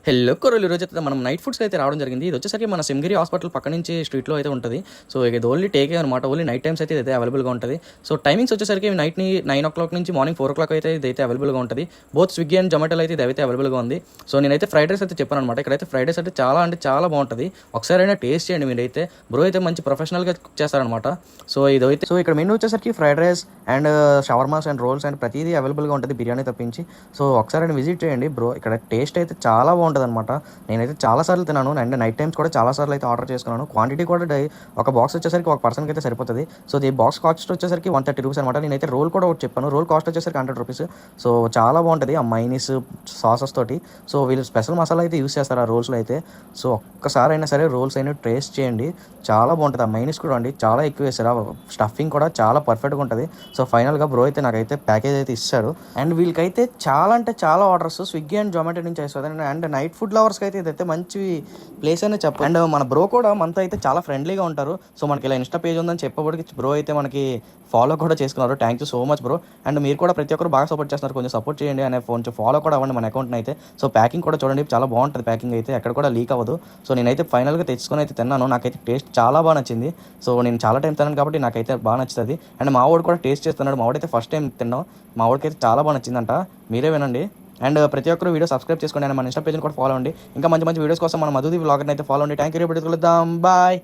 Hello కొరలు ఈరోజు అయితే మనం నైట్ ఫుడ్స్ అయితే రావడం జరిగింది. ఇది వచ్చేసరికి మన సింగిరి హాస్పిటల్ పక్క నుంచి స్ట్రీట్లో అయితే ఉంటుంది. సో ఇది ఓన్లీ టేకే అనమాట. ఓన్లీ నైట్ టైమ్స్ అయితే ఇదైతే అవైలబుల్గా ఉంటుంది. సో టైమింగ్స్ వచ్చేసరికి నైట్ని 9 o'clock నుంచి మార్నింగ్ 4 o'clock అయితే ఇదైతే అవైలబుల్గా ఉంటుంది. బోత్ స్విగ్గీ అండ్ జొమాటోలో అయితే ఇదైతే అవైలబుల్గా ఉంది. సో నేనైతే ఫ్రైడ్ రైస్ అయితే చెప్పాను అనమాట. ఇక్కడైతే ఫ్రైడ్ రైస్ అయితే చాలా అంటే చాలా బాగుంటుంది. ఒకసారైనా టేస్ట్ చేయండి మీరైతే. బ్రో అయితే మంచి ప్రొఫెషనల్గా కుక్ చేస్తారనమాట. సో ఇదైతే సో ఇక్కడ మెనూ వచ్చేసరికి fried rice and shawarmas and rolls and ప్రతిదీ అవైలబుల్గా ఉంటుంది బిర్యానీ తప్పించి. సో ఒకసారైనా విజిట్ చేయండి బ్రో. ఇక్కడ టేస్ట్ అయితే చాలా బాగుంటుంది అనమాట. నేనైతే చాలాసార్లు తిన్నాను అండ్ నైట్ టైమ్స్ కూడా చాలాసార్లు అయితే ఆర్డర్ చేసుకున్నాను. క్వాంటిటీ కూడా ఒక బాక్స్ వచ్చేసరికి ఒక పర్సన్కి అయితే సరిపోతుంది. సో ఈ బాక్స్ కాస్ట్ వచ్చేసరికి 130 రూపీస్ అనమాట. నేనైతే రోల్ కూడా ఒకటి చెప్పాను. రోల్ కాస్ట్ వచ్చేసరికి 100 రూపీస్. సో చాలా బాగుంటుంది ఆ మైనీస్ సాసెస్ తోటి. సో వీళ్ళు స్పెషల్ మసాలా అయితే యూస్ చేస్తారు ఆ రోల్స్లో అయితే. సో ఒక్కసారి అయినా సరే రోల్స్ అయినా టేస్ట్ చేయండి, చాలా బాగుంటుంది. ఆ మైనీస్ కూడా అండి చాలా ఎక్కువ వేస్తారు. స్టఫింగ్ కూడా చాలా పర్ఫెక్ట్గా ఉంటుంది. సో ఫైనల్గా బ్రో అయితే నాకైతే ప్యాకేజ్ అయితే ఇస్తారు. అండ్ వీళ్ళకైతే చాలా అంటే చాలా ఆర్డర్స్ స్విగ్గీ అండ్ జొమాటో నుంచి వేస్తుంది. అండ్ నైట్ ఫుడ్ లవర్స్కి అయితే ఇదైతే మంచి ప్లేస్ అనే చెప్పాలి. అండ్ మన బ్రో కూడా మనతో అయితే చాలా ఫ్రెండ్లీగా ఉంటారు. సో మనకి ఇలా ఇన్స్టా పేజ్ ఉందని చెప్పబడికి బ్రో అయితే మనకి ఫాలో కూడా చేసుకున్నారు. Thank you so much bro. And మీరు కూడా ప్రతి ఒక్కరు బాగా సపోర్ట్ చేస్తున్నారు. కొంచెం సపోర్ట్ చేయండి అనే కొంచెం ఫాలో కూడా అవ్వండి మన అకౌంట్ని అయితే. సో ప్యాకింగ్ కూడా చూడండి, చాలా బాగుంటుంది ప్యాకింగ్ అయితే, ఎక్కడ కూడా లీక్ అవ్వదు. సో నేనైతే ఫైనల్గా తెచ్చుకొని అయితే తిన్నాను. నాకైతే టేస్ట్ చాలా బాగా నచ్చింది. సో నేను చాలా టైం తిన్నాను కాబట్టి నాకైతే బాగా నచ్చుతుంది. అండ్ మా వాడు కూడా టేస్ట్ చేస్తున్నాడు. మా వాడైతే ఫస్ట్ టైం తిన్నాం. మా వాడికి అయితే చాలా బాగా నచ్చిందంట. మీరే వినండి. అండ్ ప్రతి ఒక్కరు వీడియో సబ్స్క్రైబ్ చేసుకోండి. అండ్ మన ఇన్స్టా పేజ్ని కూడా ఫాలో అండి. ఇంకా మంచి మంచి వీడియోస్ కోసం మన మధుది వ్లాగర్ని అయితే ఫాలో అండి. Thank you. రేపు కలుద్దాం. బాయ్.